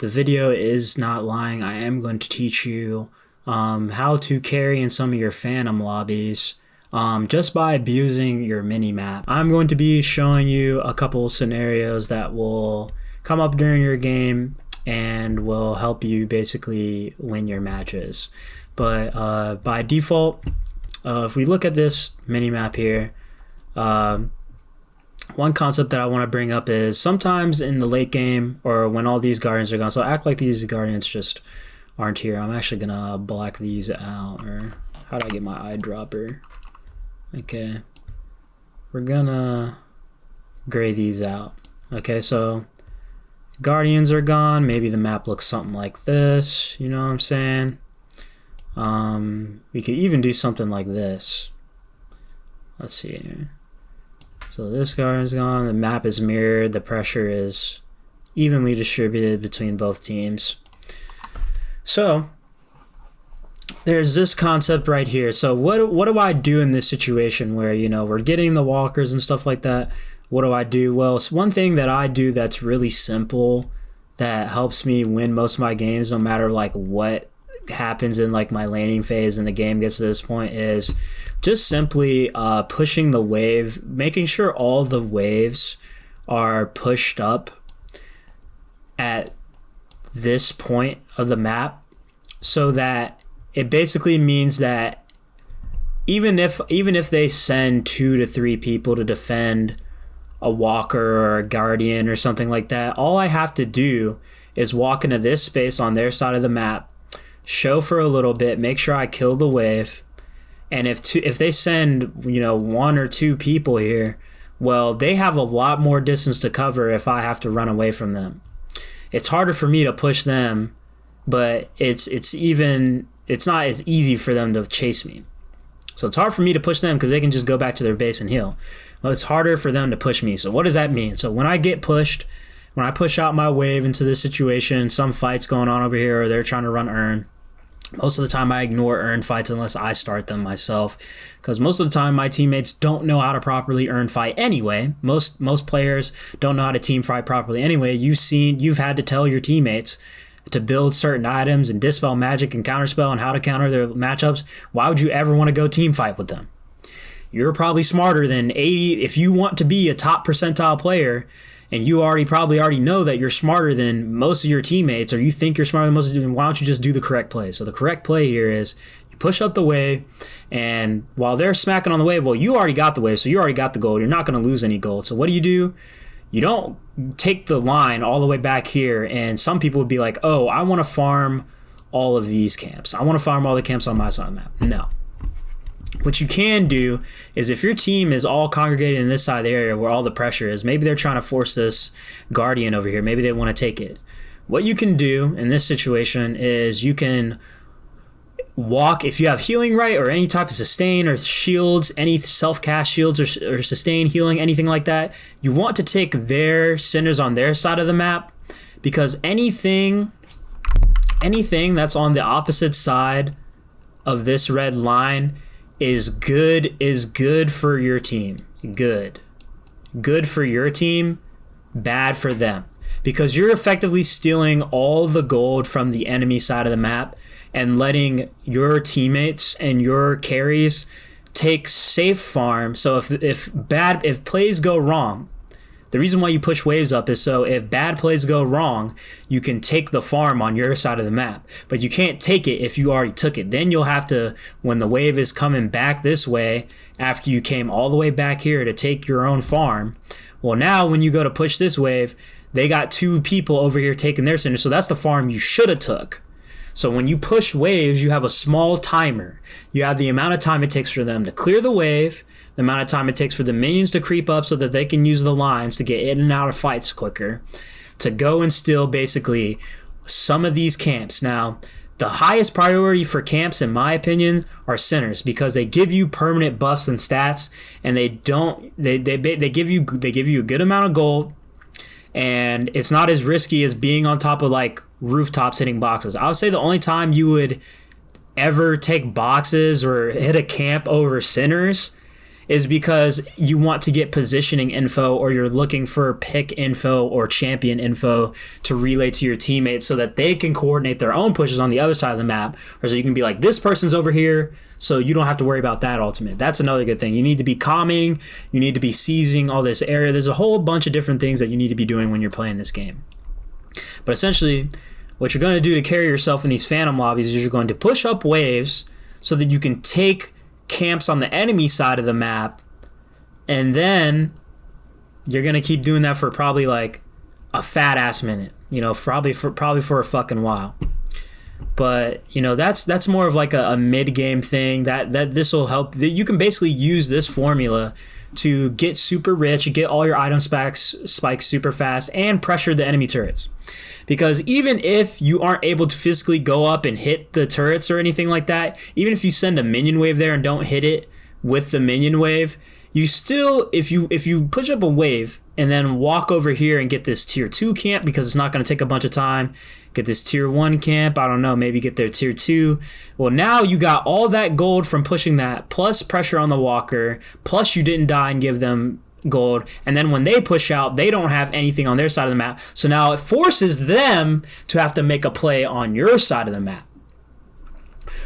the video is not lying. I am going to teach you how to carry in some of your Phantom lobbies just by abusing your mini-map. I'm going to be showing you a couple scenarios that will come up during your game and will help you basically win your matches. But by default, if we look at this mini-map here, one concept that I want to bring up is sometimes in the late game or when all these guardians are gone, so act like these guardians just aren't here. I'm actually gonna black these out, or how do I get my eyedropper? Okay, we're gonna gray these out. Okay, so guardians are gone. Maybe the map looks something like this, you know what I'm saying? We could even do something like this. Let's see here. So this guardian's gone, the map is mirrored, the pressure is evenly distributed between both teams. So there's this concept right here. So what do I do in this situation where, you know, we're getting the walkers and stuff like that? What do I do? Well, it's one thing that I do that's really simple that helps me win most of my games no matter like what happens in like my laning phase and the game gets to this point is just simply pushing the wave, making sure all the waves are pushed up at this point of the map, so that it basically means that even if they send 2 to 3 people to defend a walker or a guardian or something like that, all I have to do is walk into this space on their side of the map, show for a little bit, make sure I kill the wave, and if they send, you know, 1 or 2 people here, well, they have a lot more distance to cover if I have to run away from them. It's harder for me to push them, but it's not as easy for them to chase me. So it's hard for me to push them because they can just go back to their base and heal. Well, it's harder for them to push me. So what does that mean? So when I get pushed, when I push out my wave into this situation, some fight's going on over here or they're trying to run Urn, most of the time I ignore Urn fights unless I start them myself, because most of the time my teammates don't know how to properly Urn fight anyway. Most players don't know how to team fight properly anyway. You've had to tell your teammates to build certain items and dispel magic and counterspell and how to counter their matchups. Why would you ever want to go team fight with them? You're probably smarter than 80. If you want to be a top percentile player, and you probably already know that you're smarter than most of your teammates, or you think you're smarter than most of them, why don't you just do the correct play? So the correct play here is you push up the wave, and while they're smacking on the wave, well, you already got the wave, so you already got the gold. You're not going to lose any gold. So what do? You don't take the line all the way back here, and some people would be like, oh, I want to farm all of these camps. I want to farm all the camps on my side of the map. No. What you can do is if your team is all congregated in this side of the area where all the pressure is, maybe they're trying to force this guardian over here. Maybe they want to take it. What you can do in this situation is you can walk, if you have healing right or any type of sustain or shields, any self-cast shields or sustain healing, anything like that, you want to take their centers on their side of the map, because anything that's on the opposite side of this red line is good for your team. Good for your team, bad for them, because you're effectively stealing all the gold from the enemy side of the map and letting your teammates and your carries take safe farm. So if plays go wrong, the reason why you push waves up is so if bad plays go wrong, you can take the farm on your side of the map. But you can't take it if you already took it. Then you'll have to, when the wave is coming back this way, after you came all the way back here to take your own farm, well, now when you go to push this wave, they got 2 people over here taking their center. So that's the farm you should have took. So when you push waves, you have a small timer. You have the amount of time it takes for them to clear the wave, the amount of time it takes for the minions to creep up so that they can use the lines to get in and out of fights quicker, to go and steal basically some of these camps. Now, the highest priority for camps, in my opinion, are centers, because they give you permanent buffs and stats, and they give you a good amount of gold, and it's not as risky as being on top of like rooftops hitting boxes. I would say the only time you would ever take boxes or hit a camp over centers is because you want to get positioning info, or you're looking for pick info or champion info to relay to your teammates so that they can coordinate their own pushes on the other side of the map, or so you can be like, this person's over here, so you don't have to worry about that ultimate. That's another good thing. You need to be calming, you need to be seizing all this area. There's a whole bunch of different things that you need to be doing when you're playing this game. But essentially, what you're going to do to carry yourself in these phantom lobbies is you're going to push up waves so that you can take camps on the enemy side of the map, and then you're going to keep doing that for probably like a fat ass minute, probably for a fucking while. But that's more of like a mid game thing that this will help. You can basically use this formula to get super rich, get all your item spikes super fast, and pressure the enemy turrets. Because even if you aren't able to physically go up and hit the turrets or anything like that, even if you send a minion wave there and don't hit it with the minion wave, you still, if you push up a wave and then walk over here and get this tier 2 camp, because it's not going to take a bunch of time, get this tier 1 camp, I don't know, maybe get their tier 2. Well, now you got all that gold from pushing that, plus pressure on the walker, plus you didn't die and give them gold, and then when they push out, they don't have anything on their side of the map, so now it forces them to have to make a play on your side of the map.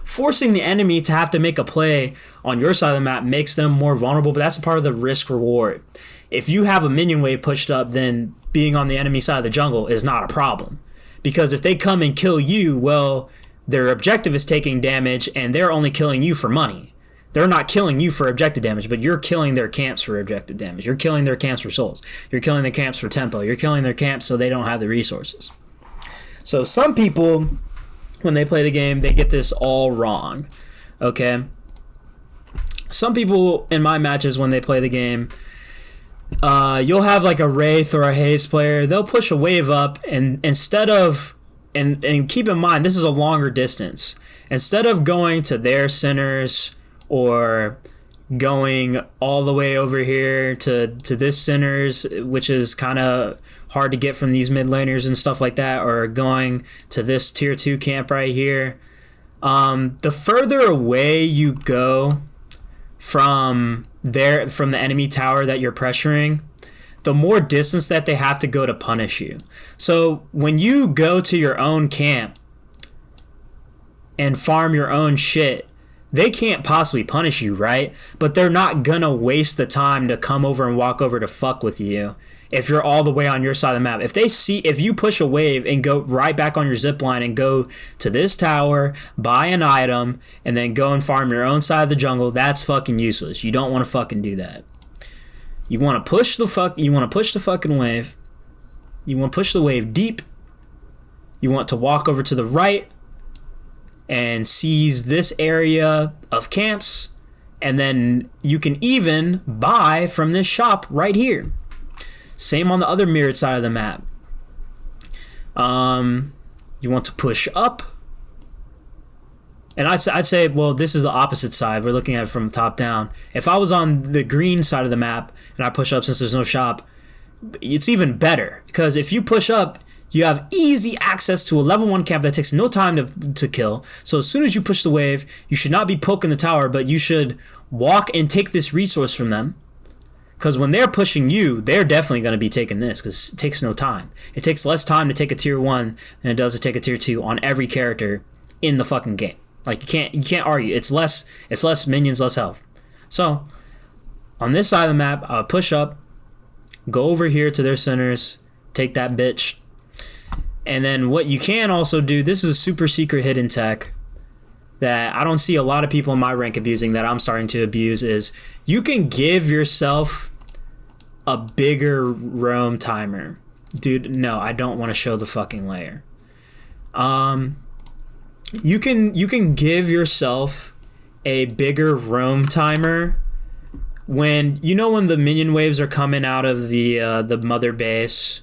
Forcing the enemy to have to make a play on your side of the map makes them more vulnerable, but that's a part of the risk reward. If you have a minion wave pushed up, then being on the enemy side of the jungle is not a problem, because if they come and kill you, well, their objective is taking damage and they're only killing you for money. They're not killing you for objective damage, but you're killing their camps for objective damage. You're killing their camps for souls. You're killing their camps for tempo. You're killing their camps so they don't have the resources. So some people, when they play the game, they get this all wrong. Okay? Some people in my matches, when they play the game, you'll have like a Wraith or a Haze player. They'll push a wave up, and instead of... And keep in mind, this is a longer distance. Instead of going to their centers, or going all the way over here to this centers, which is kind of hard to get from these mid laners and stuff like that, or going to this tier 2 camp right here, the further away you go from the enemy tower that you're pressuring, the more distance that they have to go to punish you. So when you go to your own camp and farm your own shit, they can't possibly punish you, right? But they're not gonna waste the time to come over and walk over to fuck with you if you're all the way on your side of the map. If you push a wave and go right back on your zip line and go to this tower, buy an item, and then go and farm your own side of the jungle, that's fucking useless. You don't want to fucking do that. You want to push the fucking wave. You want to push the wave deep. You want to walk over to the right and seize this area of camps, and then you can even buy from this shop right here. Same on the other mirrored side of the map. You want to push up, and I'd say, well, this is the opposite side. We're looking at it from top down. If I was on the green side of the map and I push up, since there's no shop, it's even better, because if you push up, you have easy access to a level 1 camp that takes no time to kill. So as soon as you push the wave, you should not be poking the tower, but you should walk and take this resource from them. Because when they're pushing you, they're definitely going to be taking this, because it takes no time. It takes less time to take a tier 1 than it does to take a tier 2 on every character in the fucking game. Like, you can't argue. It's less minions, less health. So on this side of the map, I'll push up, go over here to their centers, take that bitch. And then what you can also do, this is a super secret hidden tech that I don't see a lot of people in my rank abusing, that I'm starting to abuse, is you can give yourself a bigger roam timer. Dude, no, I don't want to show the fucking layer. You can give yourself a bigger roam timer when the minion waves are coming out of the mother base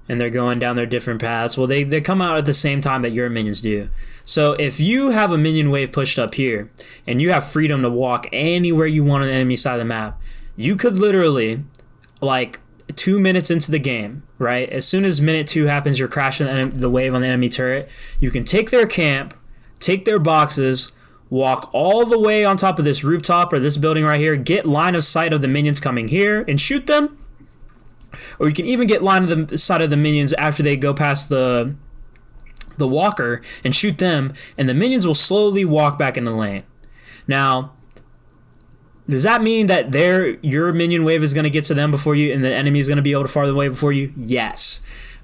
and they're going down their different paths. Well, they come out at the same time that your minions do. So if you have a minion wave pushed up here and you have freedom to walk anywhere you want on the enemy side of the map, you could literally, like 2 minutes into the game, right? As soon as minute 2 happens, you're crashing the wave on the enemy turret. You can take their camp, take their boxes, walk all the way on top of this rooftop or this building right here, get line of sight of the minions coming here and shoot them. Or you can even get line of the sight of the minions after they go past the walker and shoot them, and the minions will slowly walk back in the lane. Now, does that mean that your minion wave is going to get to them before you and the enemy is going to be able to farther away before you? Yes.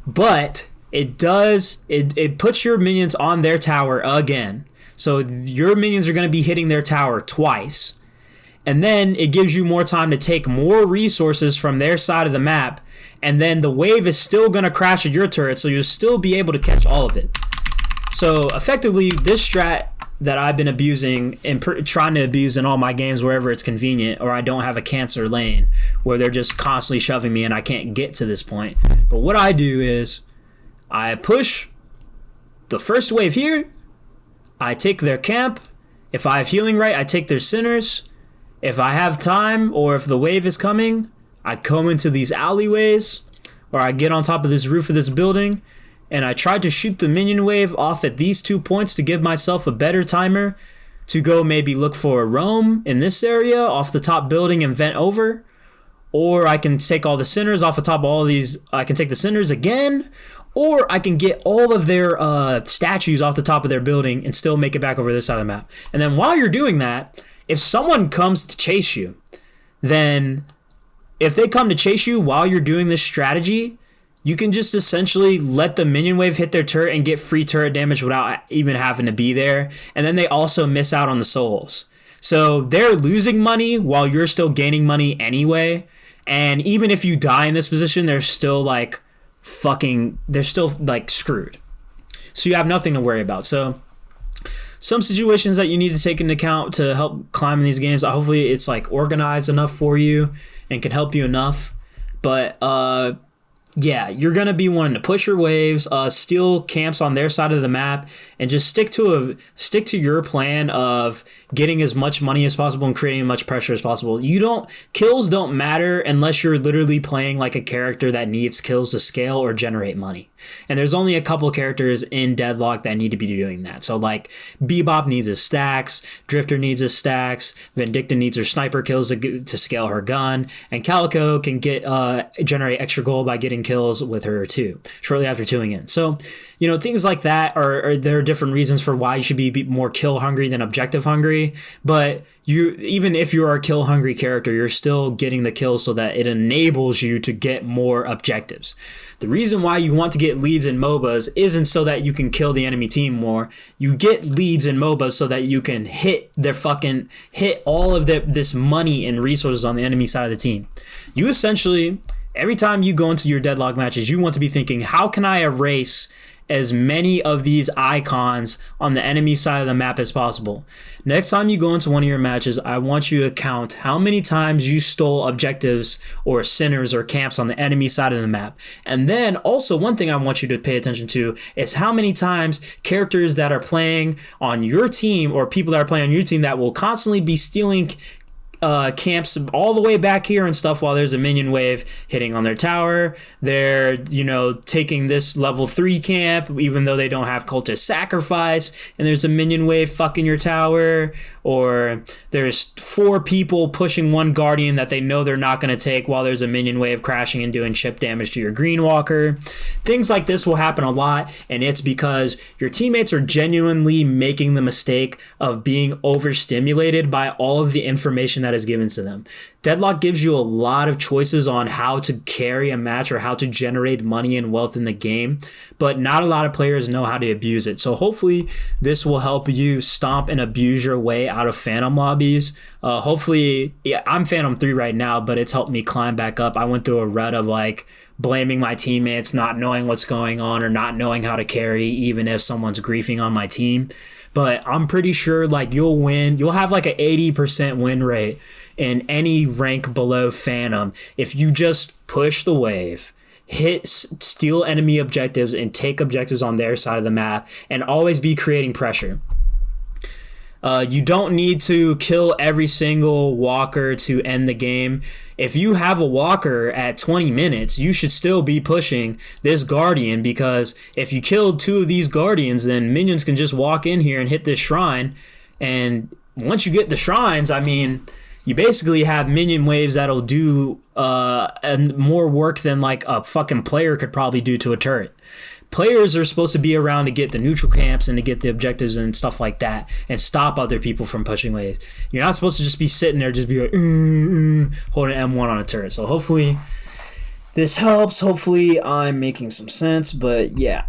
But it puts your minions on their tower again. So your minions are going to be hitting their tower twice. And then it gives you more time to take more resources from their side of the map. And then the wave is still going to crash at your turret, so you'll still be able to catch all of it. So effectively, this strat that I've been abusing and trying to abuse in all my games wherever it's convenient, or I don't have a cancer lane where they're just constantly shoving me and I can't get to this point. But what I do is I push the first wave here. I take their camp. If I have healing right, I take their centers. If I have time or if the wave is coming, I come into these alleyways or I get on top of this roof of this building and I try to shoot the minion wave off at these 2 points to give myself a better timer to go maybe look for a roam in this area off the top building and vent over. Or I can take all the centers off the top of all these. I can take the centers again, or I can get all of their statues off the top of their building and still make it back over this side of the map. And then while you're doing that, if someone comes to chase you, then if they come to chase you while you're doing this strategy, you can just essentially let the minion wave hit their turret and get free turret damage without even having to be there. And then they also miss out on the souls. So they're losing money while you're still gaining money anyway. And even if you die in this position, they're still like screwed. So you have nothing to worry about. So some situations that you need to take into account to help climb in these games, hopefully it's like organized enough for you and can help you enough. But yeah, you're going to be wanting to push your waves, steal camps on their side of the map, and just stick to your plan of getting as much money as possible and creating as much pressure as possible. Kills don't matter unless you're literally playing like a character that needs kills to scale or generate money. And there's only a couple characters in Deadlock that need to be doing that. So like Bebop needs his stacks, Drifter needs his stacks, Vindicta needs her sniper kills to scale her gun, and Calico can generate extra gold by getting kills with her too, shortly after 2ing in. So, things like that there are different reasons for why you should be more kill hungry than objective hungry. But even if you are a kill hungry character, you're still getting the kills so that it enables you to get more objectives. The reason why you want to get leads in MOBAs isn't so that you can kill the enemy team more. You get leads in MOBAs so that you can hit all of this money and resources on the enemy side of the team. You essentially, every time you go into your Deadlock matches, you want to be thinking, how can I erase as many of these icons on the enemy side of the map as possible? Next time you go into one of your matches, I want you to count how many times you stole objectives or centers or camps on the enemy side of the map. And then also one thing I want you to pay attention to is how many times characters that are playing on your team or people that are playing on your team that will constantly be stealing camps all the way back here and stuff while there's a minion wave hitting on their tower. They're, taking this level 3 camp even though they don't have cultist sacrifice, and there's a minion wave fucking your tower. Or there's 4 people pushing one guardian that they know they're not going to take while there's a minion wave crashing and doing chip damage to your green walker. Things like this will happen a lot, and it's because your teammates are genuinely making the mistake of being overstimulated by all of the information that is given to them. Deadlock gives you a lot of choices on how to carry a match or how to generate money and wealth in the game, but not a lot of players know how to abuse it. So hopefully this will help you stomp and abuse your way out of Phantom lobbies. Hopefully, I'm Phantom 3 right now, but it's helped me climb back up. I went through a rut of blaming my teammates, not knowing what's going on, or not knowing how to carry even if someone's griefing on my team. But I'm pretty sure you'll win. You'll have an 80% win rate in any rank below Phantom if you just push the wave, steal enemy objectives, and take objectives on their side of the map, and always be creating pressure. You don't need to kill every single walker to end the game. If you have a walker at 20 minutes, you should still be pushing this guardian, because if you killed 2 of these guardians, then minions can just walk in here and hit this shrine, And once you get the shrines, I mean, you basically have minion waves that'll do and more work than like a fucking player could probably do to a turret. Players are supposed to be around to get the neutral camps and to get the objectives and stuff like that and stop other people from pushing waves. You're not supposed to just be sitting there, just be like, holding M1 on a turret. So hopefully this helps. Hopefully I'm making some sense, but yeah.